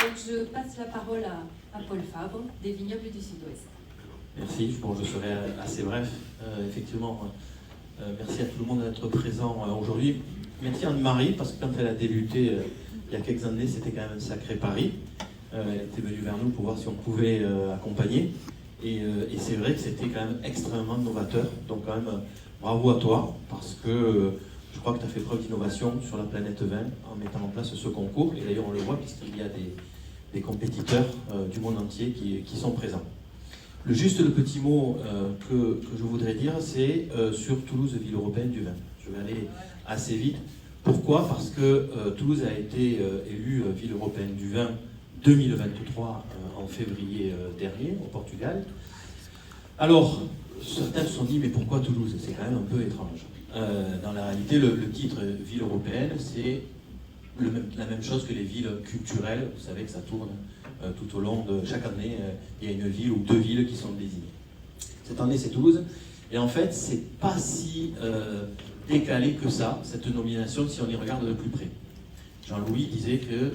Donc je passe la parole à Paul Fabre, des Vignobles du Sud-Ouest. Merci, bon, je serai assez bref. Effectivement, merci à tout le monde d'être présent aujourd'hui. Merci à Anne-Marie, parce que quand elle a débuté il y a quelques années, c'était quand même un sacré pari. Elle était venue vers nous pour voir si on pouvait accompagner. Et c'est vrai que c'était quand même extrêmement novateur. Donc quand même, bravo à toi, parce que je crois que tu as fait preuve d'innovation sur la planète vin en mettant en place ce concours. Et d'ailleurs, on le voit puisqu'il y a des compétiteurs du monde entier qui sont présents. Le petit mot que je voudrais dire, c'est sur Toulouse, ville européenne du vin. Je vais aller assez vite. Pourquoi? Parce que Toulouse a été élue ville européenne du vin 2023 en février dernier au Portugal. Alors, certains se sont dit, mais pourquoi Toulouse? C'est quand même un peu étrange. Dans la réalité, le titre ville européenne, c'est la même chose que les villes culturelles. Vous savez que ça tourne tout au long de chaque année. Il y a une ville ou deux villes qui sont désignées. Cette année, c'est Toulouse. Et en fait, c'est pas si décalé que ça, cette nomination, si on y regarde de plus près. Jean-Louis disait que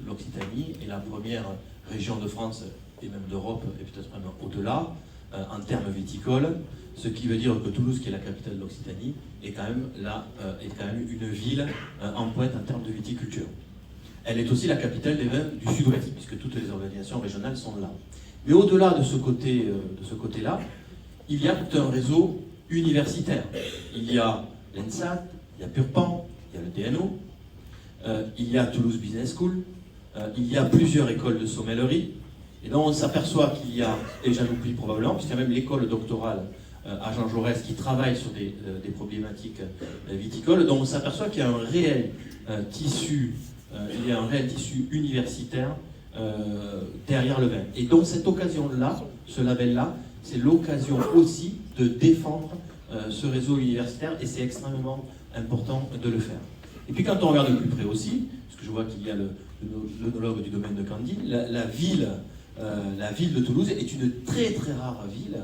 l'Occitanie est la première région de France et même d'Europe, et peut-être même au-delà, en termes viticoles, ce qui veut dire que Toulouse, qui est la capitale de l'Occitanie, est quand même une ville en pointe en termes de viticulture. Elle est aussi la capitale des vins du Sud-Ouest, puisque toutes les organisations régionales sont là. Mais au-delà de ce côté-là, il y a tout un réseau universitaire. Il y a l'ENSAT, il y a Purpan, il y a le DNO, il y a Toulouse Business School, il y a plusieurs écoles de sommellerie, et donc on s'aperçoit qu'il y a, et j'en oublie probablement, puisqu'il y a même l'école doctorale à Jean Jaurès qui travaille sur des problématiques viticoles, donc on s'aperçoit qu'il y a un réel tissu universitaire derrière le vin. Et donc cette occasion-là, ce label-là, c'est l'occasion aussi de défendre ce réseau universitaire, et c'est extrêmement important de le faire. Et puis quand on regarde de plus près aussi, parce que je vois qu'il y a l'œnologue du domaine de Candy, la ville de Toulouse est une très très rare ville,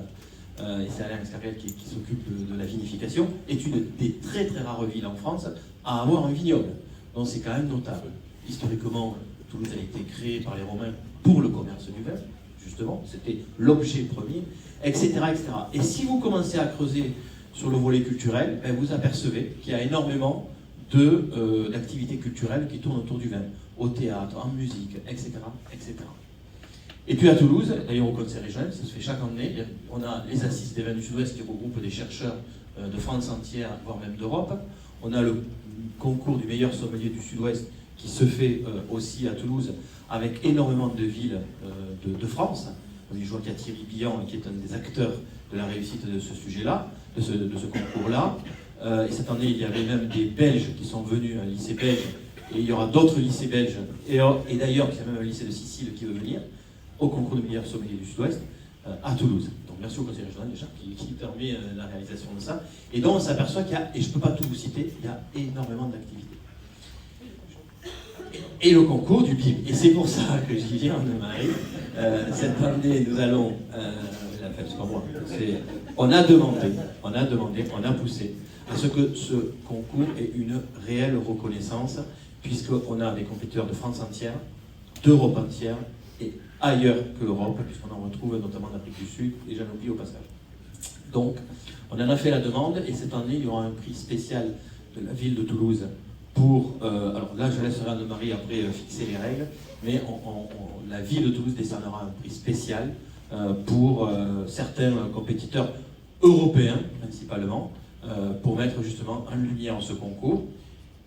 et c'est Alain Escarel qui s'occupe de la vinification, est une des très très rares villes en France à avoir un vignoble. Donc c'est quand même notable. Historiquement, Toulouse a été créée par les Romains pour le commerce du vin, justement, c'était l'objet premier, etc., etc. Et si vous commencez à creuser sur le volet culturel, vous apercevez qu'il y a énormément d'activités culturelles qui tournent autour du vin, au théâtre, en musique, etc., etc. Et puis à Toulouse, d'ailleurs au Conseil régional, ça se fait chaque année, on a les Assises des vins du Sud-Ouest qui regroupent des chercheurs de France entière, voire même d'Europe. On a le concours du meilleur sommelier du Sud-Ouest qui se fait aussi à Toulouse, avec énormément de villes de France. Je vois qu'il y a Thierry Billan qui est un des acteurs de la réussite de ce sujet-là, de ce concours-là. Et cette année, il y avait même des Belges qui sont venus, un lycée belge, et il y aura d'autres lycées belges, et d'ailleurs, il y a même un lycée de Sicile qui veut venir, au concours de meilleur sommelier du Sud-Ouest, à Toulouse. Donc merci au Conseil régional déjà, qui permet la réalisation de ça. Et donc on s'aperçoit qu'il y a, et je ne peux pas tout vous citer, il y a énormément d'activités. Et le concours du PIB. Et c'est pour ça que j'y viens, Anne-Marie. Cette année, nous allons... c'est pas moi. On a demandé, on a poussé à ce que ce concours ait une réelle reconnaissance, puisqu'on a des compétiteurs de France entière, d'Europe entière, et ailleurs que l'Europe, puisqu'on en retrouve notamment d'Afrique du Sud, et j'en oublie au passage. Donc, on en a fait la demande, et cette année, il y aura un prix spécial de la ville de Toulouse pour... alors là, je laisserai Anne-Marie après fixer les règles, mais la ville de Toulouse décernera un prix spécial pour certains compétiteurs européens, principalement, pour mettre justement en lumière ce concours,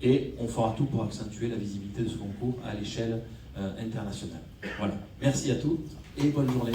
et on fera tout pour accentuer la visibilité de ce concours à l'échelle internationale. Voilà. Merci à tous et bonne journée.